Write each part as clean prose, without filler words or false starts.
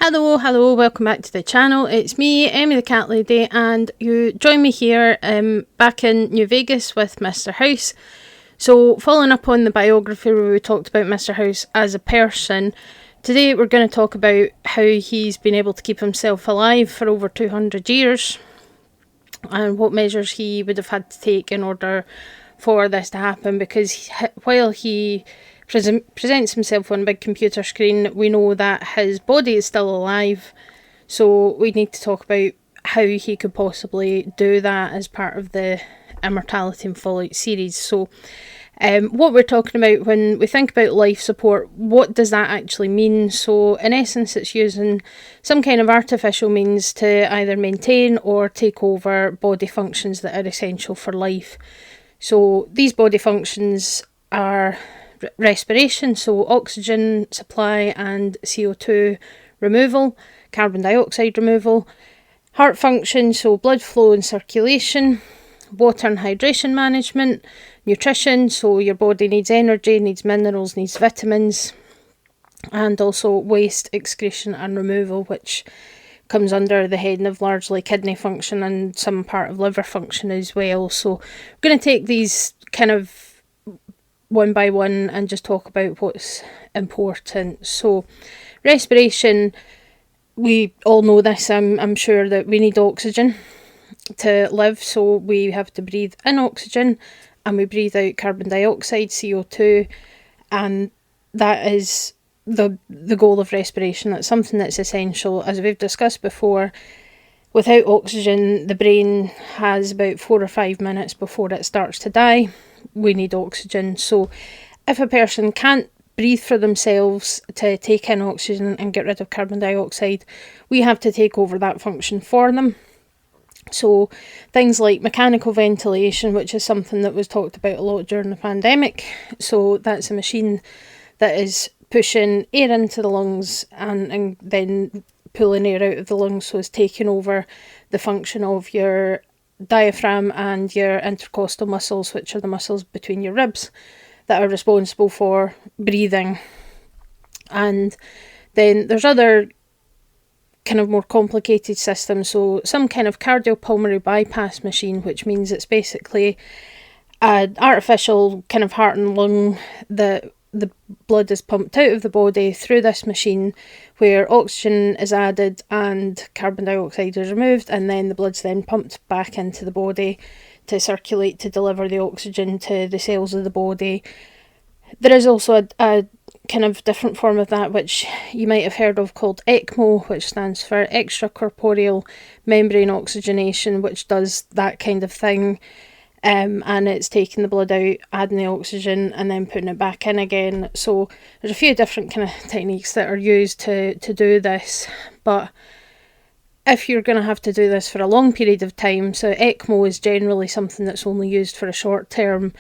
Hello, welcome back to the channel. It's me, Emmy the Cat Lady, and you join me here back in New Vegas with Mr. House. So, following up on the biography where we talked about Mr. House as a person, today we're going to talk about how he's been able to keep himself alive for over 200 years and what measures he would have had to take in order for this to happen, because while he presents himself on a big computer screen, we know that his body is still alive. So we need to talk about how he could possibly do that as part of the Immortality and Fallout series. So what we're talking about when we think about life support, what does that actually mean? So in essence, it's using some kind of artificial means to either maintain or take over body functions that are essential for life. So these body functions are respiration, so oxygen supply and CO2 removal, carbon dioxide removal, heart function, so blood flow and circulation, water and hydration management, nutrition, so your body needs energy, needs minerals, needs vitamins, and also waste excretion and removal, which comes under the heading of largely kidney function and some part of liver function as well. So we're going to take these kind of one by one and just talk about what's important. So respiration, we all know this, I'm sure, that we need oxygen to live. So we have to breathe in oxygen and we breathe out carbon dioxide, CO2, and that is the goal of respiration. That's something that's essential. As we've discussed before, without oxygen, the brain has about 4 or 5 minutes before it starts to die. We need oxygen. So if a person can't breathe for themselves to take in oxygen and get rid of carbon dioxide, we have to take over that function for them. So things like mechanical ventilation, which is something that was talked about a lot during the pandemic. So that's a machine that is pushing air into the lungs and then pulling air out of the lungs, so it's taking over the function of your diaphragm and your intercostal muscles, which are the muscles between your ribs that are responsible for breathing. And then there's other kind of more complicated systems, so some kind of cardiopulmonary bypass machine, which means it's basically an artificial kind of heart and lung that the blood is pumped out of the body through this machine, where oxygen is added and carbon dioxide is removed, and then the blood's then pumped back into the body to circulate to deliver the oxygen to the cells of the body. There is also a kind of different form of that, which you might have heard of, called ECMO, which stands for extracorporeal membrane oxygenation, which does that kind of thing. And it's taking the blood out, adding the oxygen, and then putting it back in again. So there's a few different kind of techniques that are used to do this. But if you're going to have to do this for a long period of time, so ECMO is generally something that's only used for a short term,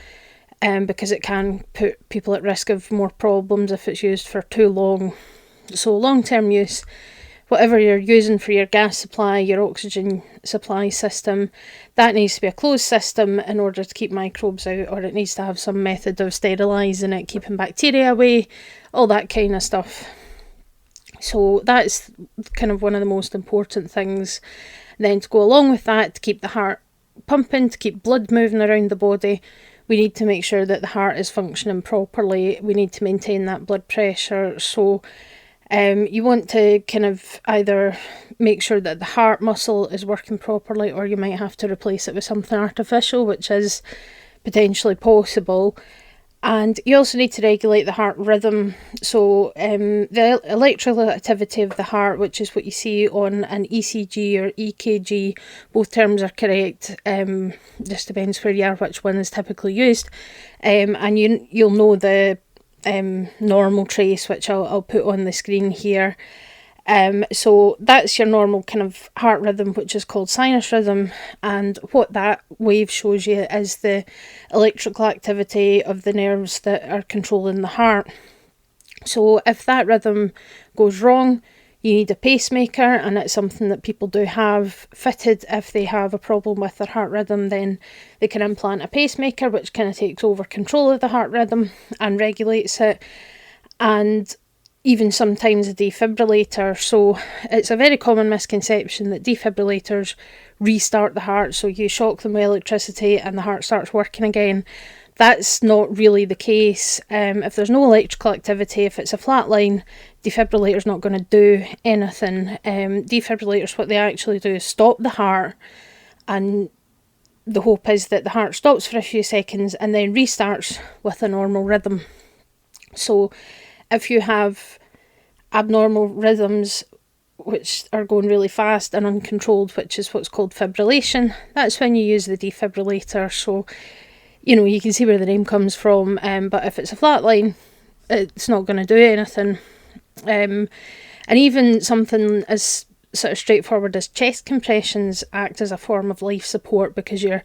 because it can put people at risk of more problems if it's used for too long. So long-term use, whatever you're using for your gas supply, your oxygen supply system, that needs to be a closed system in order to keep microbes out, or it needs to have some method of sterilising it, keeping bacteria away, all that kind of stuff. So that's kind of one of the most important things. Then to go along with that, to keep the heart pumping, to keep blood moving around the body, we need to make sure that the heart is functioning properly. We need to maintain that blood pressure. So you want to kind of either make sure that the heart muscle is working properly, or you might have to replace it with something artificial, which is potentially possible. And you also need to regulate the heart rhythm. So the electrical activity of the heart, which is what you see on an ECG or EKG, both terms are correct. Just depends where you are, which one is typically used. And you'll know the normal trace, which I'll put on the screen here. So that's your normal kind of heart rhythm, which is called sinus rhythm, and what that wave shows you is the electrical activity of the nerves that are controlling the heart. So if that rhythm goes wrong, you need a pacemaker, and it's something that people do have fitted. If they have a problem with their heart rhythm, then they can implant a pacemaker, which kind of takes over control of the heart rhythm and regulates it. And even sometimes a defibrillator. So it's a very common misconception that defibrillators restart the heart, so you shock them with electricity and the heart starts working again. That's not really the case. If there's no electrical activity, if it's a flat line, defibrillator's not going to do anything. Defibrillators, what they actually do is stop the heart, and the hope is that the heart stops for a few seconds and then restarts with a normal rhythm. So if you have abnormal rhythms which are going really fast and uncontrolled, which is what's called fibrillation, that's when you use the defibrillator. So, you know, you can see where the name comes from, but if it's a flat line, it's not going to do anything. And even something as sort of straightforward as chest compressions act as a form of life support, because you're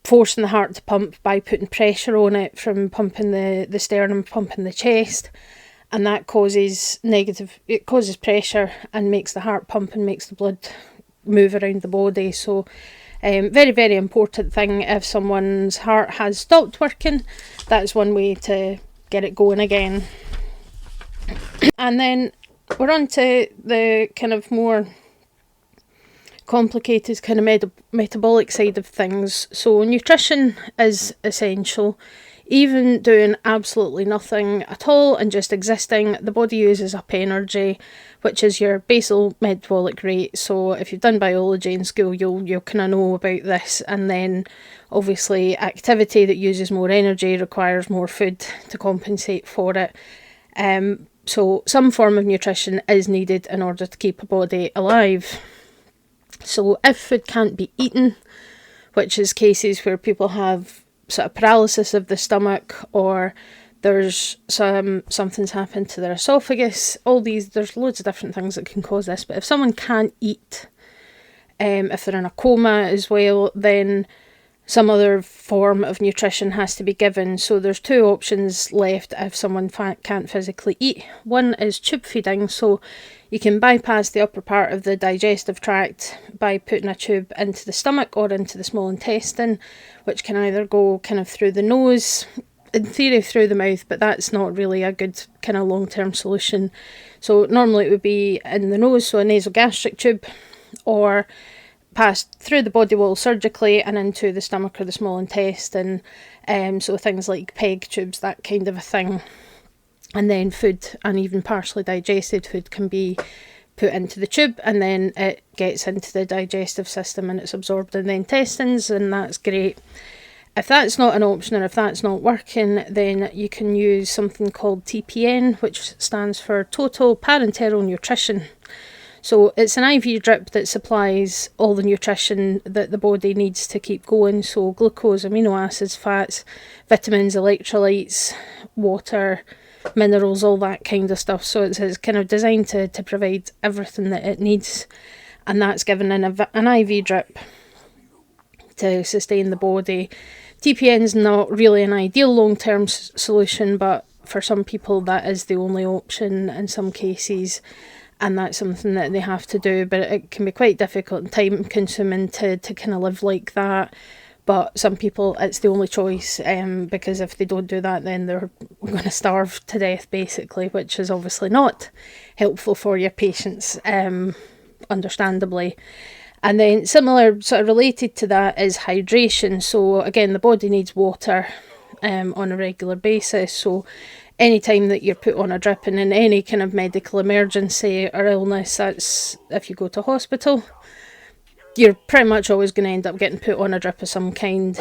forcing the heart to pump by putting pressure on it from pumping the sternum, pumping the chest, and that causes pressure and makes the heart pump and makes the blood move around the body. So very, very important thing. If someone's heart has stopped working, that's one way to get it going again. And then we're on to the kind of more complicated kind of metabolic side of things. So nutrition is essential. Even doing absolutely nothing at all and just existing, the body uses up energy, which is your basal metabolic rate. So if you've done biology in school, you'll kind of know about this. And then obviously activity that uses more energy requires more food to compensate for it. So some form of nutrition is needed in order to keep a body alive. So if food can't be eaten, which is cases where people have sort of paralysis of the stomach, or there's something's happened to their esophagus, there's loads of different things that can cause this. But if someone can't eat, if they're in a coma as well, then some other form of nutrition has to be given. So there's two options left if someone can't physically eat. One is tube feeding, so you can bypass the upper part of the digestive tract by putting a tube into the stomach or into the small intestine, which can either go kind of through the nose, in theory through the mouth, but that's not really a good kind of long-term solution. So normally it would be in the nose, so a nasogastric tube, or passed through the body wall surgically and into the stomach or the small intestine. So things like PEG tubes, that kind of a thing. And then food, and even partially digested food, can be put into the tube, and then it gets into the digestive system and it's absorbed in the intestines, and that's great. If that's not an option, or if that's not working, then you can use something called TPN, which stands for Total Parenteral Nutrition. So it's an IV drip that supplies all the nutrition that the body needs to keep going. So glucose, amino acids, fats, vitamins, electrolytes, water, minerals, all that kind of stuff. So it's kind of designed to provide everything that it needs. And that's given in an IV drip to sustain the body. TPN is not really an ideal long-term solution, but for some people that is the only option in some cases. And that's something that they have to do, but it can be quite difficult and time consuming to kind of live like that. But some people, it's the only choice, because if they don't do that, then they're going to starve to death, basically, which is obviously not helpful for your patients, understandably. And then similar, sort of related to that, is hydration. So again, the body needs water on a regular basis. So anytime that you're put on a drip, and in any kind of medical emergency or illness, that's if you go to hospital, you're pretty much always going to end up getting put on a drip of some kind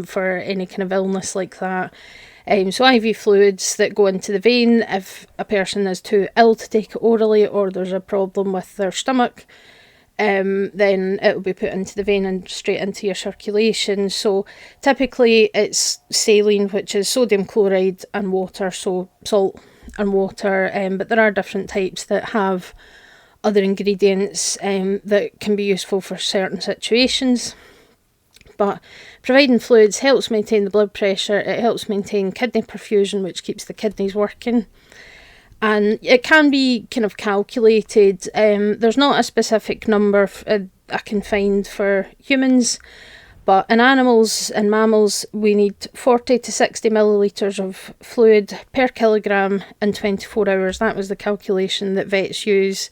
for any kind of illness like that. So IV fluids that go into the vein, if a person is too ill to take it orally, or there's a problem with their stomach, then it will be put into the vein and straight into your circulation. So typically it's saline, which is sodium chloride, and water, so salt and water, but there are different types that have other ingredients that can be useful for certain situations. But providing fluids helps maintain the blood pressure, it helps maintain kidney perfusion, which keeps the kidneys working. And it can be kind of calculated. There's not a specific number I can find for humans, But in animals and mammals, we need 40 to 60 millilitres of fluid per kilogram in 24 hours. That was the calculation that vets use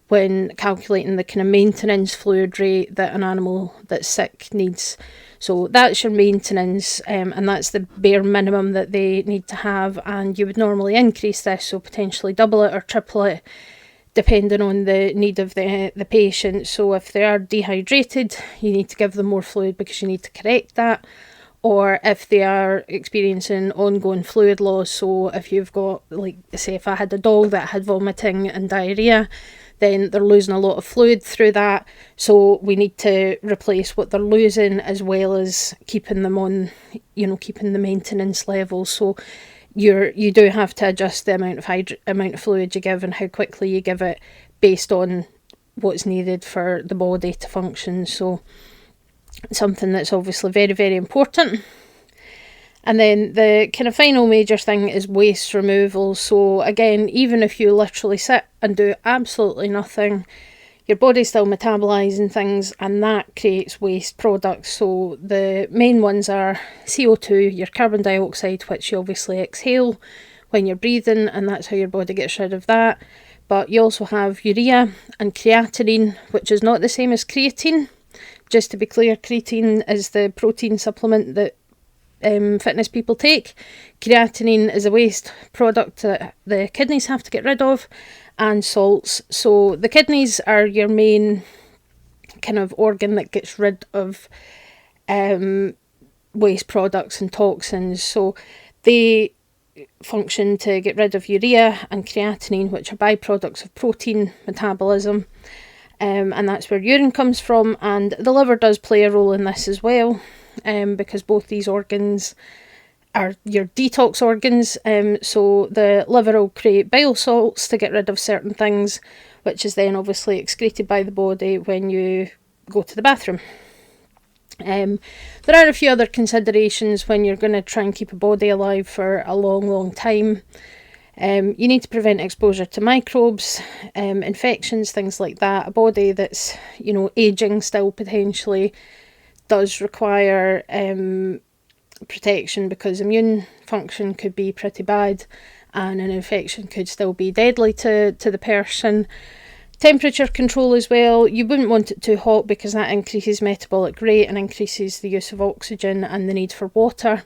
when calculating the kind of maintenance fluid rate that an animal that's sick needs. So that's your maintenance, and that's the bare minimum that they need to have, and you would normally increase this, so potentially double it or triple it, depending on the need of the patient. So if they are dehydrated, you need to give them more fluid because you need to correct that. Or if they are experiencing ongoing fluid loss, so if you've got, like, say if I had a dog that had vomiting and diarrhoea, then they're losing a lot of fluid through that. So we need to replace what they're losing as well as keeping them on, keeping the maintenance level. So you do have to adjust the amount of fluid you give and how quickly you give it based on what's needed for the body to function. So something that's obviously very, very important. And then the kind of final major thing is waste removal. So again, even if you literally sit and do absolutely nothing, your body's still metabolising things, and that creates waste products. So the main ones are CO2, your carbon dioxide, which you obviously exhale when you're breathing, and that's how your body gets rid of that. But you also have urea and creatinine, which is not the same as creatine. Just to be clear, creatine is the protein supplement that fitness people take. Creatinine is a waste product that the kidneys have to get rid of, and salts. So the kidneys are your main kind of organ that gets rid of waste products and toxins. So they function to get rid of urea and creatinine, which are byproducts of protein metabolism. And that's where urine comes from, and the liver does play a role in this as well, because both these organs are your detox organs. So the liver will create bile salts to get rid of certain things, which is then obviously excreted by the body when you go to the bathroom. There are a few other considerations when you're going to try and keep a body alive for a long, long time. You need to prevent exposure to microbes, infections, things like that. A body that's, aging still potentially does require protection, because immune function could be pretty bad and an infection could still be deadly to the person. Temperature control as well. You wouldn't want it too hot because that increases metabolic rate and increases the use of oxygen and the need for water.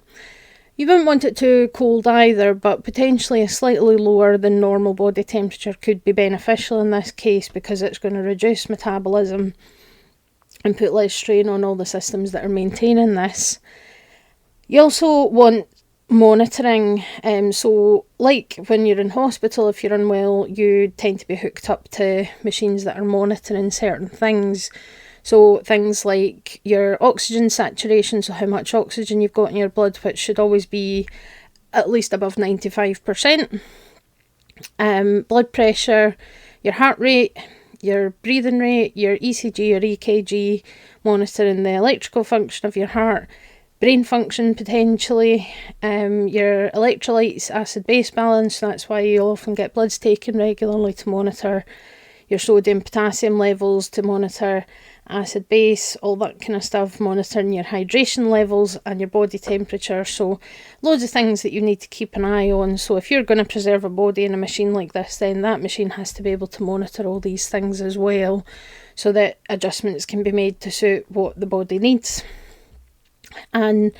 You wouldn't want it too cold either, but potentially a slightly lower than normal body temperature could be beneficial in this case, because it's going to reduce metabolism and put less strain on all the systems that are maintaining this. You also want monitoring. So like when you're in hospital, if you're unwell, you tend to be hooked up to machines that are monitoring certain things. So things like your oxygen saturation, so how much oxygen you've got in your blood, which should always be at least above 95%. Blood pressure, your heart rate, your breathing rate, your ECG or EKG, monitoring the electrical function of your heart, brain function potentially, your electrolytes, acid-base balance. That's why you'll often get bloods taken regularly to monitor your sodium, potassium levels, to monitor acid base, all that kind of stuff, monitoring your hydration levels and your body temperature. So loads of things that you need to keep an eye on. So if you're going to preserve a body in a machine like this, then that machine has to be able to monitor all these things as well, so that adjustments can be made to suit what the body needs. And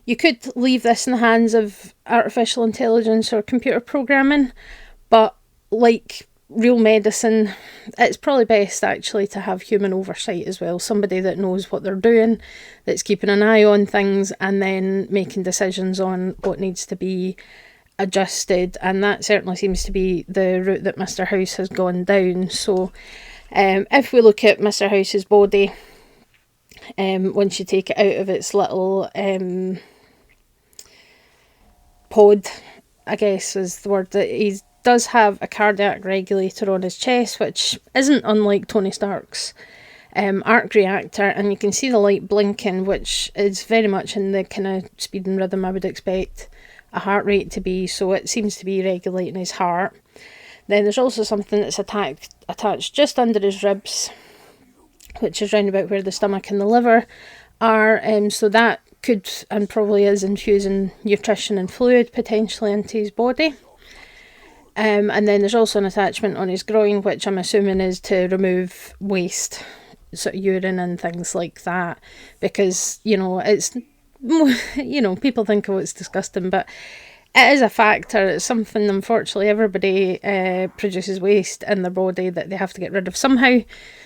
you could leave this in the hands of artificial intelligence or computer programming, but like real medicine, it's probably best actually to have human oversight as well, somebody that knows what they're doing, that's keeping an eye on things and then making decisions on what needs to be adjusted. And that certainly seems to be the route that Mr. House has gone down. So if we look at Mr. House's body, once you take it out of its little pod, I guess is the word, that he's does have a cardiac regulator on his chest, which isn't unlike Tony Stark's arc reactor, and you can see the light blinking, which is very much in the kind of speed and rhythm I would expect a heart rate to be, so it seems to be regulating his heart. Then there's also something that's attached just under his ribs, which is round about where the stomach and the liver are, so that could and probably is infusing nutrition and fluid potentially into his body. And then there's also an attachment on his groin, which I'm assuming is to remove waste, sort of urine and things like that, because, it's, people think, oh, it's disgusting, but it is a factor. It's something, unfortunately, everybody produces waste in their body that they have to get rid of somehow.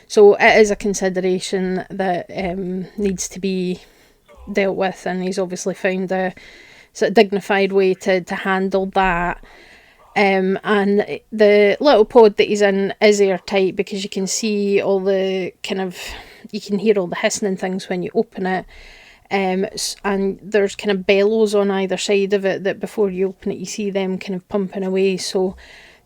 So it is a consideration that needs to be dealt with, and he's obviously found a sort of dignified way to handle that. And the little pod that he's in is airtight, because you can see all the you can hear all the hissing and things when you open it. And there's kind of bellows on either side of it that before you open it, you see them kind of pumping away. So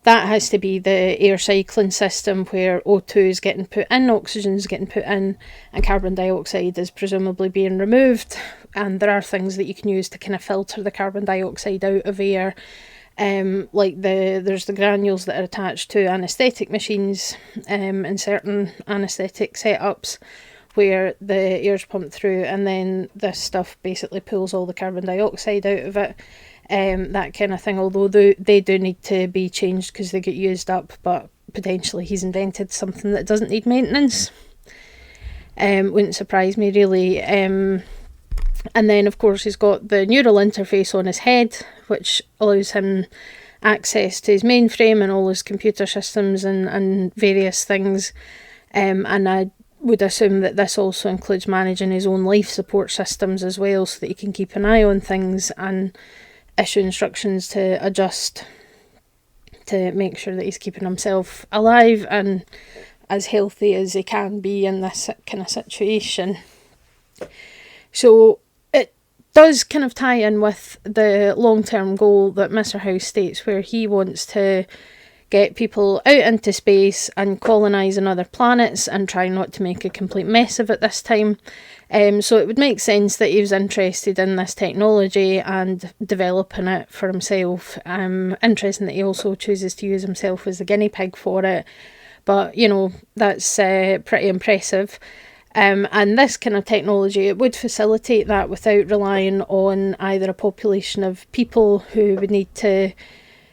that has to be the air cycling system, where O2 is getting put in, oxygen is getting put in, and carbon dioxide is presumably being removed. And there are things that you can use to kind of filter the carbon dioxide out of air. There's the granules that are attached to anaesthetic machines in certain anaesthetic setups, where the air's pumped through, and then this stuff basically pulls all the carbon dioxide out of it, that kind of thing, although they do need to be changed because they get used up, but potentially he's invented something that doesn't need maintenance. Wouldn't surprise me, really. And then, of course, he's got the neural interface on his head, which allows him access to his mainframe and all his computer systems and various things. And I would assume that this also includes managing his own life support systems as well, so that he can keep an eye on things and issue instructions to adjust to make sure that he's keeping himself alive and as healthy as he can be in this kind of situation. So it does kind of tie in with the long-term goal that Mr. House states, where he wants to get people out into space and colonising other planets and try not to make a complete mess of it this time. So it would make sense that he was interested in this technology and developing it for himself. Interesting that he also chooses to use himself as a guinea pig for it. But, that's pretty impressive. And this kind of technology, it would facilitate that without relying on either a population of people who would need to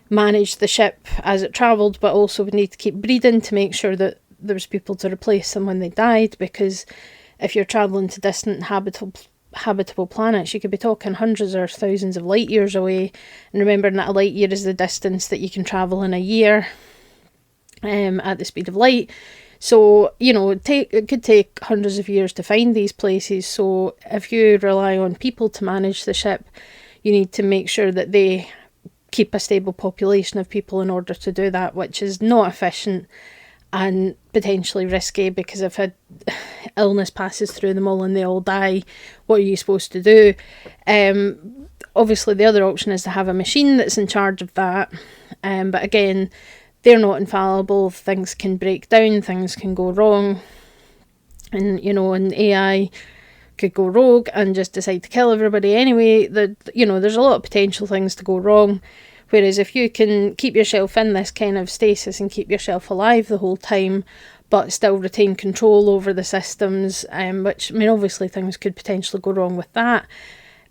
manage the ship as it travelled, but also would need to keep breeding to make sure that there's people to replace them when they died, because if you're travelling to distant habitable planets, you could be talking hundreds or thousands of light years away, and remembering that a light year is the distance that you can travel in a year at the speed of light. So, it could take hundreds of years to find these places. So if you rely on people to manage the ship, you need to make sure that they keep a stable population of people in order to do that, which is not efficient and potentially risky, because if illness passes through them all and they all die, what are you supposed to do? Obviously the other option is to have a machine that's in charge of that, but again, they're not infallible. Things can break down, things can go wrong, and an AI could go rogue and just decide to kill everybody anyway. There's a lot of potential things to go wrong. Whereas if you can keep yourself in this kind of stasis and keep yourself alive the whole time, but still retain control over the systems, which, obviously things could potentially go wrong with that,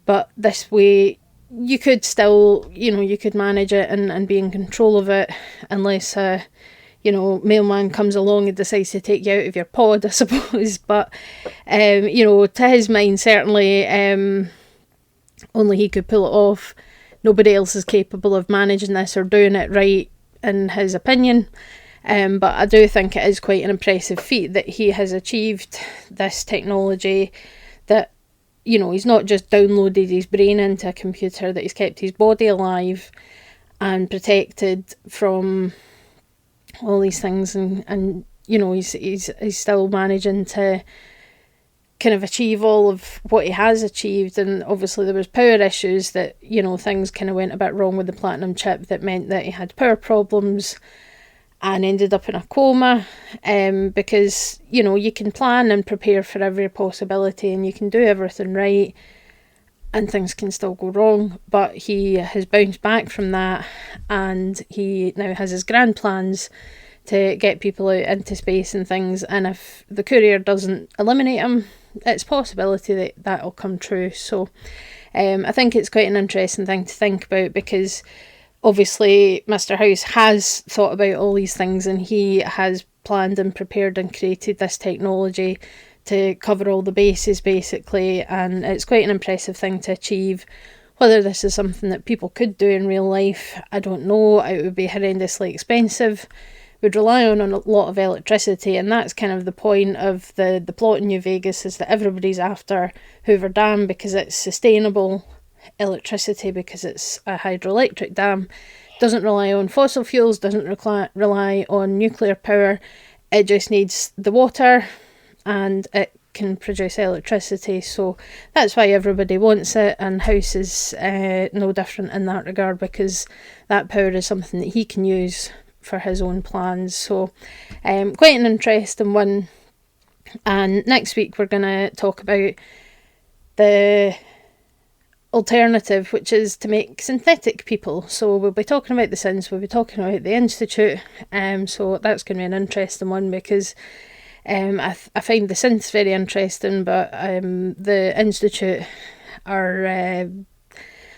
but this way you could still, you could manage it and be in control of it, unless mailman comes along and decides to take you out of your pod, I suppose. But to his mind, certainly only he could pull it off. Nobody else is capable of managing this or doing it right, in his opinion. But I do think it is quite an impressive feat that he has achieved this technology, that he's not just downloaded his brain into a computer, that he's kept his body alive and protected from all these things, and he's still managing to kind of achieve all of what he has achieved. And obviously there was power issues that things kind of went a bit wrong with the platinum chip, that meant that he had power problems and ended up in a coma, because you can plan and prepare for every possibility and you can do everything right and things can still go wrong. But he has bounced back from that, and he now has his grand plans to get people out into space and things, and if the courier doesn't eliminate him, it's a possibility that that'll come true. So I think it's quite an interesting thing to think about, because obviously Mr. House has thought about all these things, and he has planned and prepared and created this technology to cover all the bases basically, and it's quite an impressive thing to achieve. Whether this is something that people could do in real life, I don't know. It would be horrendously expensive, would rely on a lot of electricity, and that's kind of the point of the plot in New Vegas, is that everybody's after Hoover Dam because it's sustainable electricity, because it's a hydroelectric dam, doesn't rely on fossil fuels, doesn't rely on nuclear power, it just needs the water and it can produce electricity. So that's why everybody wants it, and House is no different in that regard, because that power is something that he can use for his own plans. So quite an interesting one. And next week we're going to talk about the alternative, which is to make synthetic people. So we'll be talking about the Sins, we'll be talking about the Institute, so that's going to be an interesting one, because I find the synths very interesting, but the Institute are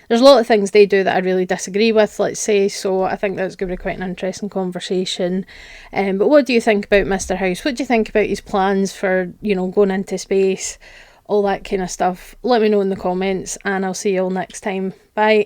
there's a lot of things they do that I really disagree with, let's say, so I think that's going to be quite an interesting conversation. But what do you think about Mr. House? What do you think about his plans for, going into space, all that kind of stuff? Let me know in the comments, and I'll see you all next time. Bye.